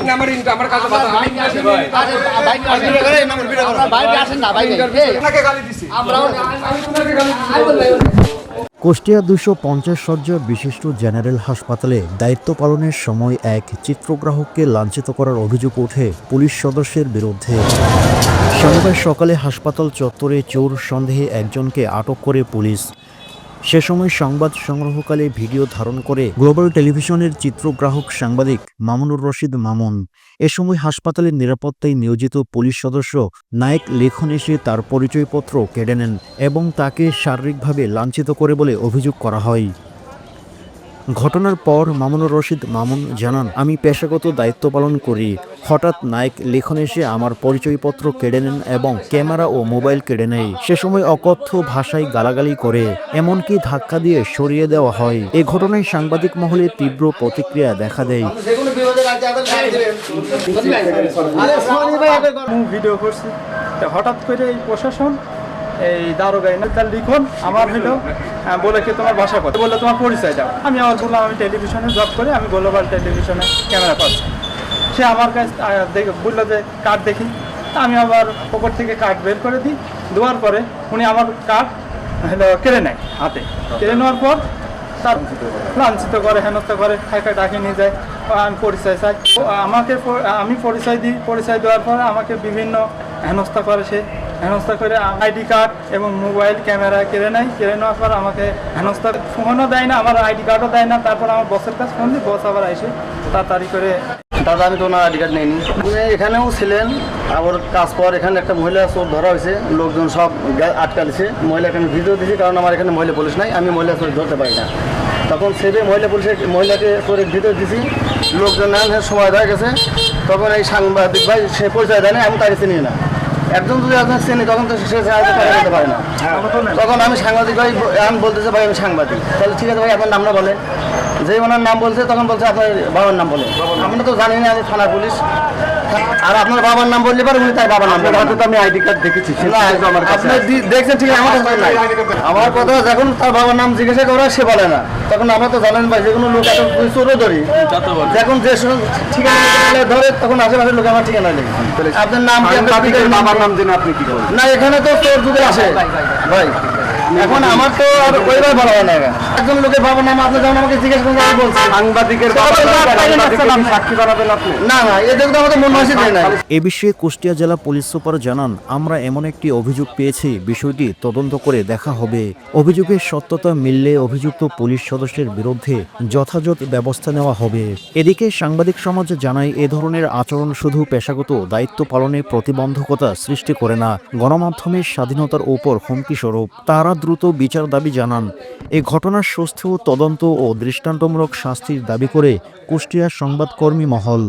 আপনি আমার কাছে বাধা আপনাকে গালি দিছি কুষ্টিয়া 250 শয্যা বিশিষ্ট জেনারেল হাসপাতালে দায়িত্ব পালনের সময় এক চিত্রগ্রাহককে লাঞ্ছিত করার অভিযোগ ওঠে পুলিশ সদস্যের বিরুদ্ধে। শনিবার সকালে হাসপাতাল চত্বরে চোর সন্দেহে একজনকে আটক করে পুলিশ। সে সময় সংবাদ সংগ্রহকালে ভিডিও ধারণ করে গ্লোবাল টেলিভিশনের চিত্রগ্রাহক সাংবাদিক মামুনুর রশিদ মামুন। এ সময় হাসপাতালের নিরাপত্তায় নিয়োজিত পুলিশ সদস্য নায়েক লেখন এসে তার পরিচয়পত্র কেড়ে নেন এবং তাকে শারীরিকভাবে লাঞ্ছিত করে বলে অভিযোগ করা হয়। ঘটনার পর মামুনুর রশিদ মামুন জানান, আমি পেশাগত দায়িত্ব পালন করি। হঠাৎ নায়েক লেখন এসে আমার পরিচয়পত্র কেড়ে নেন এবং ক্যামেরা ও মোবাইল কেড়ে নেয়। সে সময় অকথ্য ভাষায় গালাগালি করে, এমনকি ধাক্কা দিয়ে সরিয়ে দেওয়া হয়। এ ঘটনায় সাংবাদিক মহলে তীব্র প্রতিক্রিয়া দেখা দেয়। ভিডিও করছি, হঠাৎ করে এই প্রশাসন এই দারোগাই না তার লিখন আমার হইলো বলে কি তোমার ভাষা কথা বললে তোমার পরিচয় দাও। আমি আমার বললাম আমি টেলিভিশনে জব করে, আমি গ্লোবাল টেলিভিশনে ক্যামেরা পাচ্ছি। সে আমার কাছে বললো যে কার্ড দেখি। আমি আবার পকেট থেকে কার্ড বের করে দিই। দেওয়ার পরে উনি আমার কার্ড হলো কেড়ে নেয়, হাতে কেড়ে নেওয়ার পর তার লাঞ্ছিত করে, হেনস্থা করে, ডাকে নিয়ে যায়। আমি পরিচয় চাই, আমি পরিচয় দিই। পরিচয় দেওয়ার পরে আমাকে বিভিন্ন হেনস্থা করে। সে হেনস্থা করে আইডি কার্ড এবং মোবাইল ক্যামেরা কেড়ে নেয়। কেড়ে নেওয়ার পর আমাকে হেনস্থা ফোনও দেয় না, আমার আইডি কার্ডও দেয় না। তারপর আমার বসের কাছে ফোন দিই, বস আবার এসে তাড়াতাড়ি করে। দাদা আমি তো ওনার আইডি কার্ড নেইনি। এখানেও ছিলেন, আবার কাজ পর এখানে একটা মহিলা চোর ধরা হয়েছে, লোকজন সব আটকালিছে। মহিলাকে আমি ভিডিও দিয়েছি, কারণ আমার এখানে মহিলা পুলিশ নাই, আমি মহিলা চোর ধরতে পারি না। তখন সেবে মহিলাকে চোরের ভিতরে দিছি, লোকজন নেন সময় হয়ে গেছে। তখন এই সাংবাদিক ভাই সে পরিচয় দেয় না, আমি তাকে চিনি না। একজন যদি আপনার চিনি তখন তো সে করতে পারে না। তখন আমি সাংবাদিক ভাই আমি বলতেছে ভাই আমি সাংবাদিক। তাহলে ঠিক আছে ভাই আপনার নামটা বলেন। যে ওনার নাম বলছে তখন বলছে আপনার বাবার নাম বলে। আমরা তো জানি না আমি থানার পুলিশ। আর আপনার বাবার নাম বললে পারে উনি তার বাবার নাম বলে। হয়তো আমি আইডি কার্ড দেখেছি, আপনি দেখছেন ঠিক আমার কাছে নাই। আমার কথা যখন তার বাবার নাম জিজ্ঞাসা করা সে বলে না, তখন আমরা তো জানেন ভাই যে কোনো লোক এত চোরও ধরি, যখন যে ঠিকানা ধরে তখন আশেপাশের লোক আমার ঠিকানা নেই। আপনার নাম বাবার নাম জেনে আপনি কি করেন না? এখানে তো চোর যদি আসে ভাই, এখন আমার তো আর ওইভাবে বলা হয় না। একজন লোকের বাবার নাম আপনি যেমন আমাকে জিজ্ঞেস করছেন, আমি বলছি সাংবাদিকের সাক্ষী বানাবেন আপনি। না না, এদের তো আমাদের মন মাসি দেয় না। এ বিষয়ে কুষ্টিয়া জেলা পুলিশ সুপার জানান, আমরা এমন একটি অভিযোগ পেয়েছি, বিষয়টি তদন্ত করে দেখা হবে। অভিযোগের সত্যতা মিললে অভিযুক্ত পুলিশ সদস্যের বিরুদ্ধে যথাযথ ব্যবস্থা নেওয়া হবে। এদিকে সাংবাদিক সমাজ জানায়, এ ধরনের আচরণ শুধু পেশাগত দায়িত্ব পালনে প্রতিবন্ধকতা সৃষ্টি করে না, গণমাধ্যমের স্বাধীনতার উপর হুমকি স্বরূপ। তারা দ্রুত বিচার দাবি জানান। এ ঘটনার সুষ্ঠু তদন্ত ও দৃষ্টান্তমূলক শাস্তির দাবি করে কুষ্টিয়ার সংবাদকর্মী মহল।